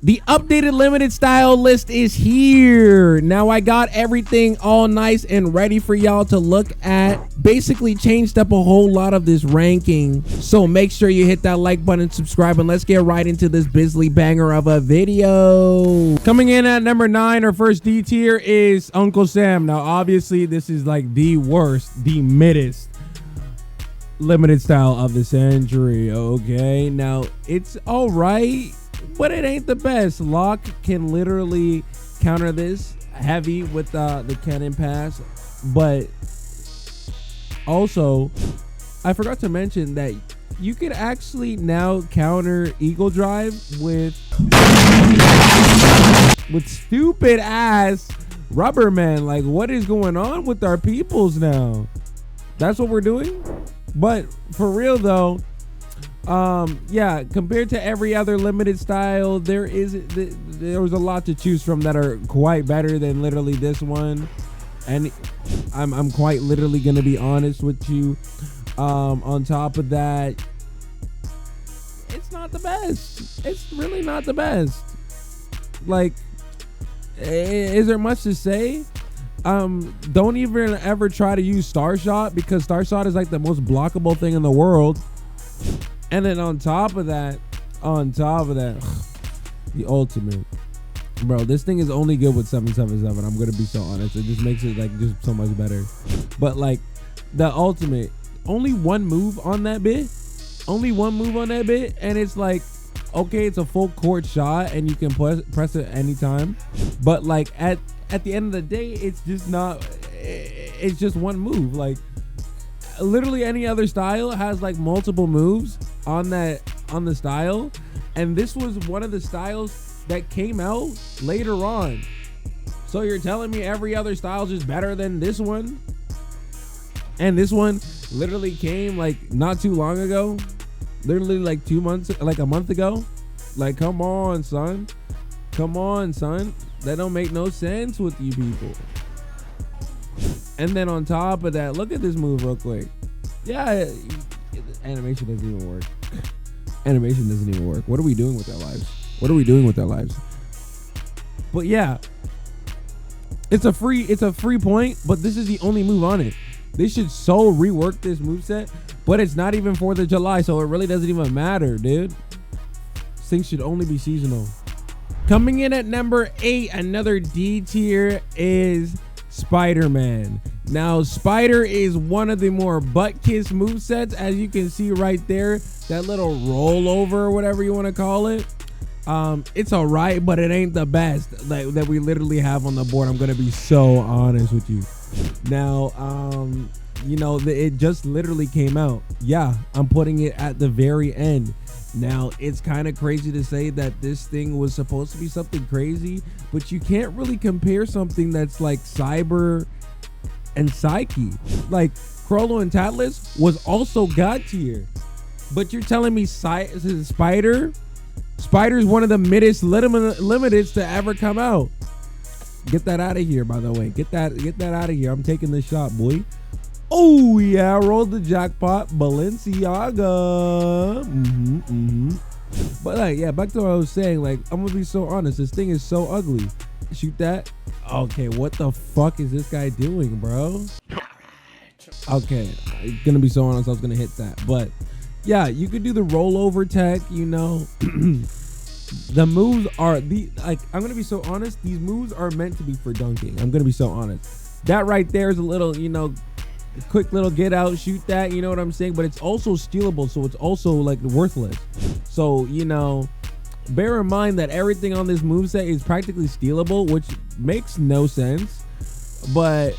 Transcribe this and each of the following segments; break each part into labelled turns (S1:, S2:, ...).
S1: The updated limited style list is here. Now I got everything all nice and ready for y'all to look at. Basically changed up a whole lot of this ranking. So make sure you hit that like button, subscribe, and let's get right into this Bisley banger of a video. Coming in at number 9, our first D tier is Uncle Sam. Now obviously this is like the worst, the middest limited style of the century. Okay, now it's all right, but it ain't the best. Locke can literally counter this heavy with the cannon pass, but also I forgot to mention that you could actually now counter Eagle Drive with stupid ass Rubber Man. Like, what is going on with our peoples now? That's what we're doing. But for real though, yeah, compared to every other limited style, there was a lot to choose from that are quite better than literally this one. And I'm quite literally gonna be honest with you. On top of that, it's not the best. It's really not the best. Like, is there much to say? Don't even ever try to use Star Shot, because Star Shot is like the most blockable thing in the world. And then on top of that, the ultimate. Bro, this thing is only good with 777. I'm gonna be so honest. It just makes it like just so much better. But like the ultimate, only one move on that bit. And it's like, okay, it's a full court shot and you can press it anytime. But like at the end of the day, it's just not, it's just one move. Like literally any other style has like multiple moves on the style, and this was one of the styles that came out later on. So you're telling me every other style is just better than this one? And this one literally came like not too long ago, literally like 2 months, like a month ago. Like, come on, son. That don't make no sense with you people. And then on top of that, look at this move real quick. Yeah, animation doesn't even work. What are we doing with our lives? But yeah, it's a free point, but this is the only move on it. They should so rework this moveset, but it's not even 4th of July, so it really doesn't even matter, dude. This thing should only be seasonal. Coming in at number 8, another D tier is Spider-Man. Now, Spider is one of the more butt-kiss movesets, as you can see right there. That little rollover or whatever you want to call it. It's all right, but it ain't the best that we literally have on the board. I'm going to be so honest with you. Now, you know, it just literally came out. Yeah, I'm putting it at the very end. Now, it's kind of crazy to say that this thing was supposed to be something crazy, but you can't really compare something that's like Cyber and Psyche. Like, Kroo and Tatlas was also God tier. But you're telling me Spider's one of the middest limiteds to ever come out. Get that out of here, by the way. Get that out of here. I'm taking this shot, boy. Oh yeah, rolled the jackpot, Balenciaga. But like, yeah, back to what I was saying. Like, I'm gonna be so honest. This thing is so ugly. Shoot that. Okay, what the fuck is this guy doing, bro? Okay, gonna be so honest. I was gonna hit that, but yeah, you could do the rollover tech. You know, the moves are I'm gonna be so honest. These moves are meant to be for dunking. I'm gonna be so honest. That right there is a little, you know, quick little get out, shoot that, you know what I'm saying? But it's also stealable, so it's also like worthless. So, you know, bear in mind that everything on this moveset is practically stealable, which makes no sense. But,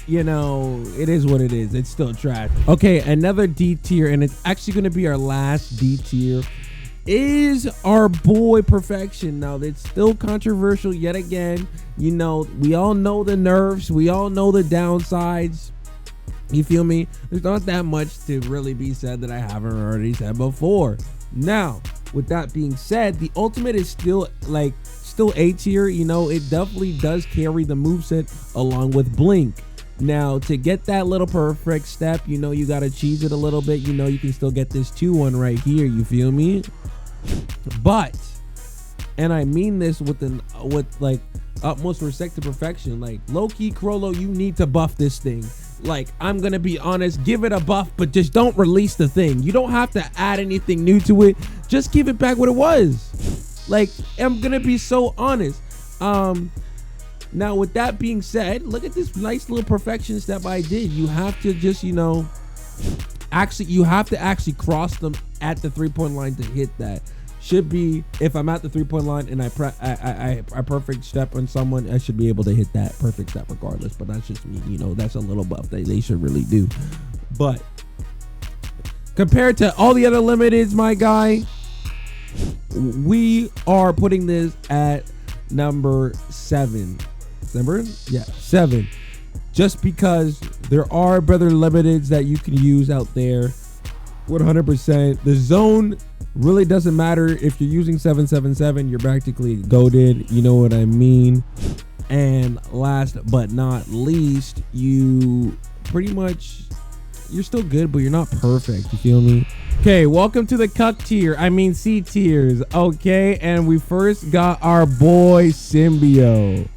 S1: you know, it is what it is. It's still trash. Okay, another D tier, and it's actually going to be our last D tier, is our boy Perfection. Now, it's still controversial yet again. You know, we all know the nerfs. We all know the downsides. You feel me? There's not that much to really be said that I haven't already said before. Now, with that being said, the ultimate is still A tier. You know, it definitely does carry the moveset along with Blink. Now, to get that little perfect step, you know, you got to cheese it a little bit. You know, you can still get this 2-1 right here. You feel me? But And I mean this with like utmost respect to perfection. Like, low-key, Krolo, you need to buff this thing. Like, I'm gonna be honest, give it a buff, but just don't release the thing. You don't have to add anything new to it. Just give it back what it was. Like, I'm gonna be so honest. Now with that being said, look at this nice little perfection step I did. You have to just, you know, you have to actually cross them at the 3-point line to hit that. Should be, if I'm at the 3-point line and I perfect step on someone, I should be able to hit that perfect step regardless. But that's just me, you know, that's a little buff that they should really do. But compared to all the other limiteds, my guy, we are putting this at number 7. Number? Yeah, 7. Just because there are better limiteds that you can use out there. 100%. The zone really doesn't matter if you're using 777. You're practically goated. You know what I mean? And last but not least, you pretty much, you're still good, but you're not perfect. You feel me? Okay, welcome to the cuck tier. I mean C tiers. Okay, and we first got our boy Symbio.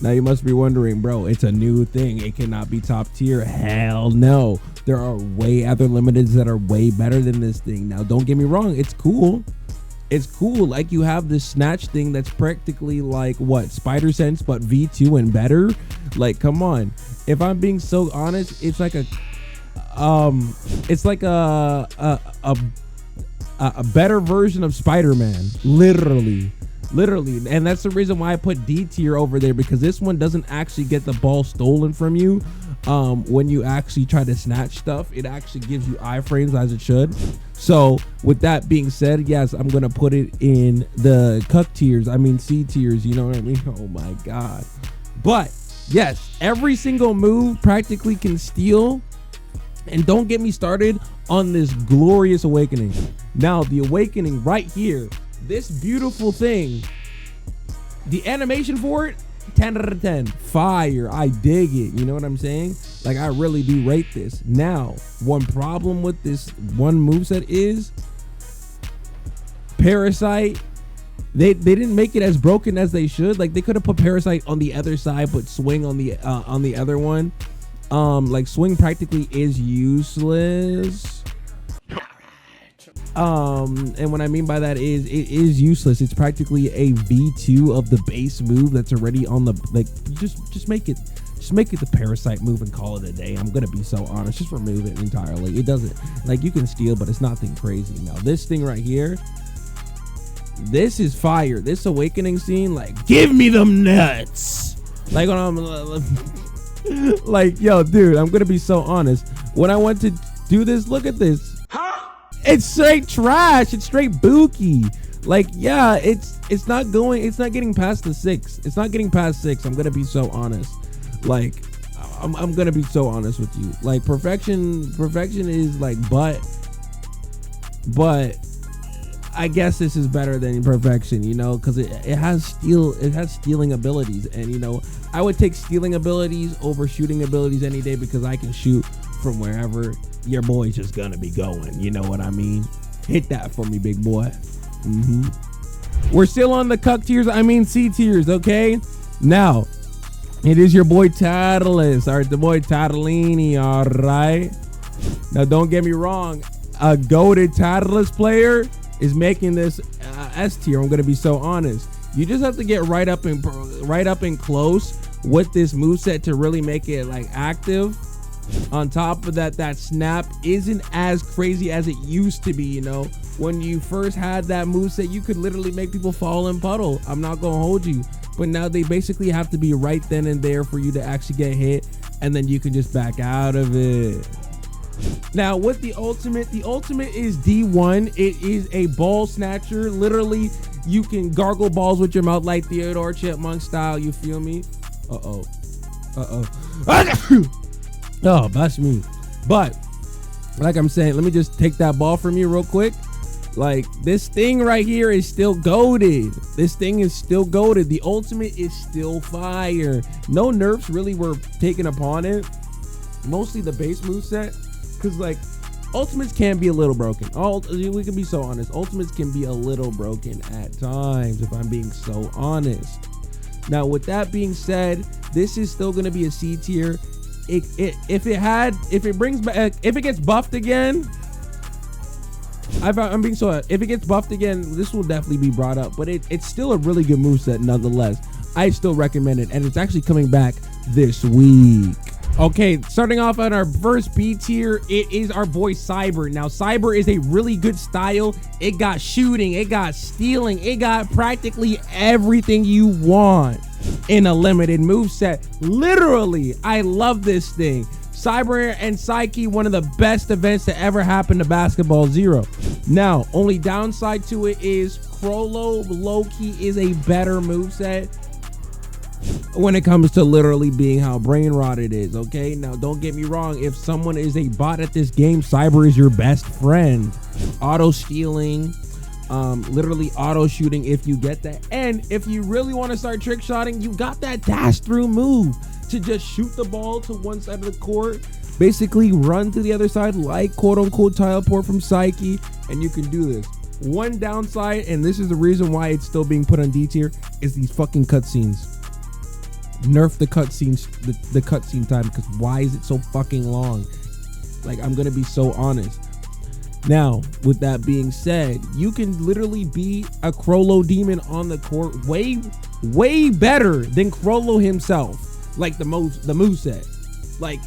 S1: Now you must be wondering, bro, it's a new thing. It cannot be top tier. Hell no. There are way other limiteds that are way better than this thing. Now, don't get me wrong. It's cool. It's cool. Like, you have this snatch thing that's practically like, what, Spider Sense, but V2 and better. Like, come on. If I'm being so honest, it's like a better version of Spider-Man. Literally. And that's the reason why I put D tier over there, because this one doesn't actually get the ball stolen from you. When you actually try to snatch stuff, it actually gives you iframes as it should. So with that being said, yes, I'm gonna put it in the cuck tiers. I mean C tiers, you know what I mean? Oh my god. But yes, every single move practically can steal. And don't get me started on this glorious awakening. Now the awakening right here, this beautiful thing, the animation for it, 10 out of 10. Fire. I dig it. You know what I'm saying? Like, I really do rate this. Now, one problem with this one moveset is Parasite. They didn't make it as broken as they should. Like, they could have put Parasite on the other side, but Swing on the other one. Like, Swing practically is useless. And what I mean by that is it is useless. It's practically a V2 of the base move that's already on the, like, just make it the Parasite move and call it a day. I'm gonna be so honest, just remove it entirely. It doesn't, like, you can steal, but it's nothing crazy. Now this thing right here, this is fire. This awakening scene, like, give me them nuts. Like, when I'm like, yo, dude, I'm gonna be so honest. When I went to do this, look at this. It's straight trash. It's straight bookie. Like, yeah, it's not getting past the 6. It's not getting past 6. I'm gonna be so honest. Like, I'm gonna be so honest with you. Like, perfection is like, but I guess this is better than perfection, you know, because it has stealing abilities, and you know, I would take stealing abilities over shooting abilities any day, because I can shoot from wherever your boy's just gonna be going. You know what I mean? Hit that for me, big boy. We're still on the cuck tiers. I mean C tiers. Okay. Now, it is your boy Tatalus, or the boy Tatalini. All right. Now, don't get me wrong. A goated Tatalus player is making this S tier. I'm gonna be so honest. You just have to get right up and close with this moveset to really make it like active. On top of that, that snap isn't as crazy as it used to be. You know, when you first had that moveset, you could literally make people fall in puddle. I'm not gonna hold you, but now they basically have to be right then and there for you to actually get hit, and then you can just back out of it. Now with the ultimate is D1. It is a ball snatcher. Literally, you can gargle balls with your mouth like Theodore Chipmunk style. You feel me? Oh, that's me. But like I'm saying, let me just take that ball from you real quick. Like, this thing right here is still goated. This thing is still goated. The ultimate is still fire. No nerfs really were taken upon it. Mostly the base moveset. Because, like, ultimates can be a little broken. We can be so honest. Ultimates can be a little broken at times, if I'm being so honest. Now, with that being said, this is still going to be a C tier. If it gets buffed again, if it gets buffed again, this will definitely be brought up. But it's still a really good moveset nonetheless. I still recommend it, and it's actually coming back this week. Okay, starting off on our first B tier, it is our boy Cyber. Now, Cyber is a really good style. It got shooting, it got stealing, it got practically everything you want in a limited moveset. Literally, I love this thing. Cyber and Psyche, one of the best events to ever happen to Basketball Zero. Now, only downside to it is Kroo low-key is a better moveset when it comes to literally being how brain rot it is. Okay, now don't get me wrong, if someone is a bot at this game, Cyber is your best friend. Auto stealing, literally auto shooting if you get that. And if you really want to start trick shotting, you got that dash through move to just shoot the ball to one side of the court, basically run to the other side like quote unquote teleport from Psyche, and you can do this. One downside, and this is the reason why it's still being put on D tier, is these fucking cutscenes. Nerf the cutscenes, the cutscene time, because why is it so fucking long? Like, I'm gonna be so honest. Now, with that being said, you can literally be a Kroo demon on the court way better than Kroo himself. Like the moveset. Like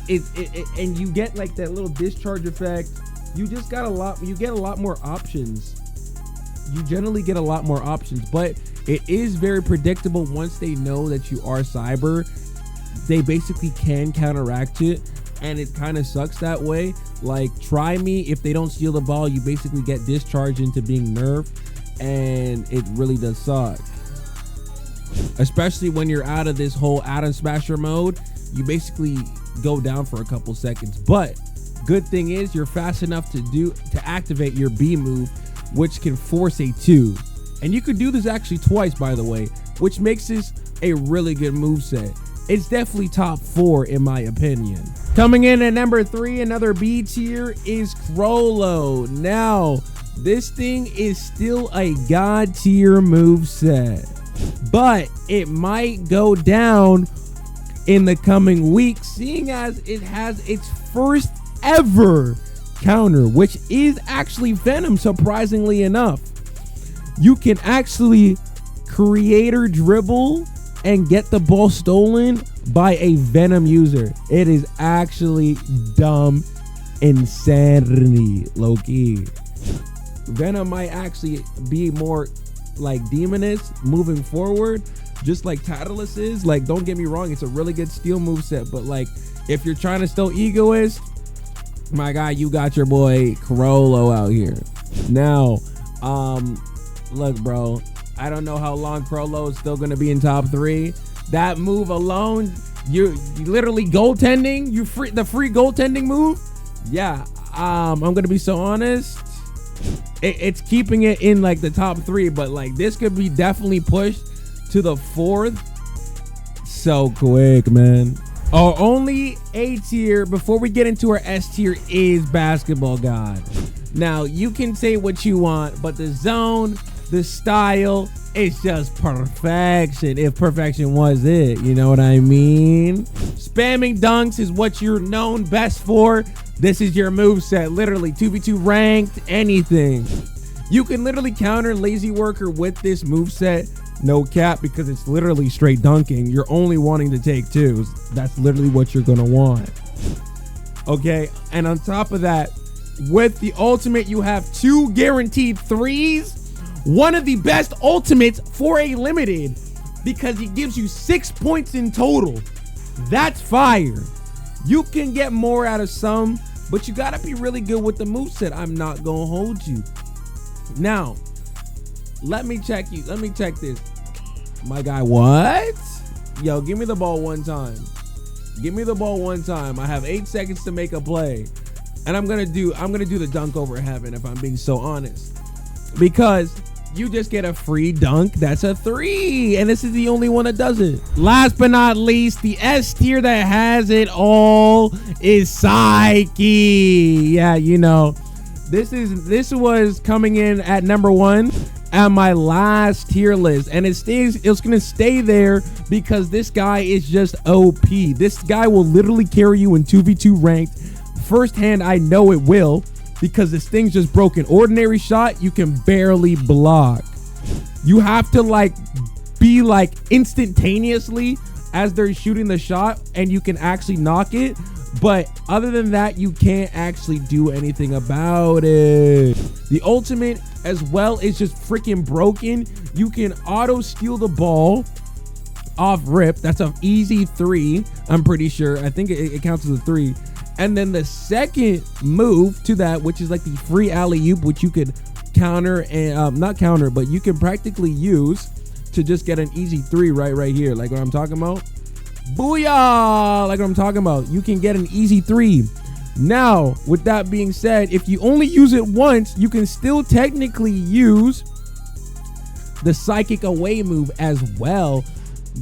S1: and you get like that little discharge effect. You just got you get a lot more options. You generally get a lot more options, but it is very predictable. Once they know that you are Cyber, they basically can counteract it, and it kind of sucks that way. Like, try me, if they don't steal the ball, you basically get discharged into being nerfed, and it really does suck. Especially when you're out of this whole Atom Smasher mode, you basically go down for a couple seconds. But good thing is you're fast enough to activate your B move, which can force a 2. And you could do this actually twice, by the way, which makes this a really good moveset. It's definitely top 4 in my opinion. Coming in at number 3, another B tier, is Kroo. Now, this thing is still a god tier moveset, but it might go down in the coming weeks, seeing as it has its first ever counter, which is actually Venom, surprisingly enough. You can actually creator dribble and get the ball stolen by a Venom user. It is actually dumb insanity, low-key. Venom might actually be more like Demoness moving forward, just like Titleist is. Like, don't get me wrong, it's a really good steal moveset, but like, if you're trying to steal Egoist, my guy, you got your boy Kroo out here. Now, look, bro, I don't know how long Kroo is still going to be in top 3. That move alone, you literally goaltending, the free goaltending move. Yeah, I'm going to be so honest. It's keeping it in like the top 3, but like this could be definitely pushed to the 4th so quick, man. Our only A tier before we get into our S tier is Basketball God. Now, you can say what you want, but the zone, the style, it's just perfection. If perfection was it, you know what I mean? Spamming dunks is what you're known best for. This is your moveset, literally 2v2 ranked, anything. You can literally counter Lazy Worker with this moveset, no cap, because it's literally straight dunking. You're only wanting to take 2s. That's literally what you're gonna want. Okay, and on top of that, with the ultimate, you have 2 guaranteed 3s. One of the best ultimates for a limited, because it gives you 6 points in total. That's fire. You can get more out of some, but you gotta be really good with the moveset. I'm not gonna hold you. Now, let me check this. My guy, what? Yo, give me the ball one time. Give me the ball one time. I have 8 seconds to make a play. And I'm gonna do the dunk over heaven, if I'm being so honest. Because you just get a free dunk. That's a 3. And this is the only one that does it. Last but not least, the S tier that has it all is Psyche. Yeah, you know, this was coming in at number 1 at my last tier list, and it's gonna stay there because this guy is just OP. This guy will literally carry you in 2v2 ranked. Firsthand, I know it will, because this thing's just broken. Ordinary shot, you can barely block. You have to like be like instantaneously as they're shooting the shot, and you can actually knock it. But other than that, you can't actually do anything about it. The ultimate as well is just freaking broken. You can auto steal the ball off rip. That's an easy 3, I'm pretty sure. I think it counts as a 3. And then the second move to that, which is like the free alley-oop, which you could counter and not counter, but you can practically use to just get an easy 3 right here. Like what I'm talking about. Booyah! Like what I'm talking about. You can get an easy 3. Now, with that being said, if you only use it once, you can still technically use the psychic away move as well,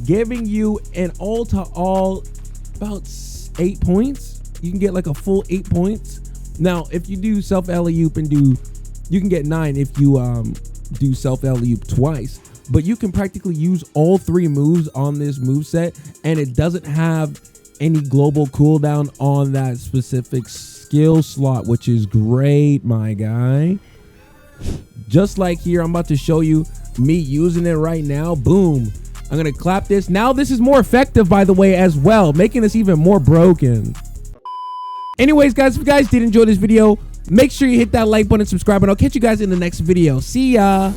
S1: giving you an all-to-all about 8 points. You can get like a full 8 points. Now, if you do self alley-oop and you can get 9 if you do self alley-oop twice. But you can practically use all 3 moves on this move set, and it doesn't have any global cooldown on that specific skill slot, which is great, my guy. Just like here, I'm about to show you me using it right now. Boom. I'm gonna clap this. Now this is more effective, by the way, as well, making this even more broken. Anyways, guys, if you guys did enjoy this video, make sure you hit that like button, subscribe, and I'll catch you guys in the next video. See ya.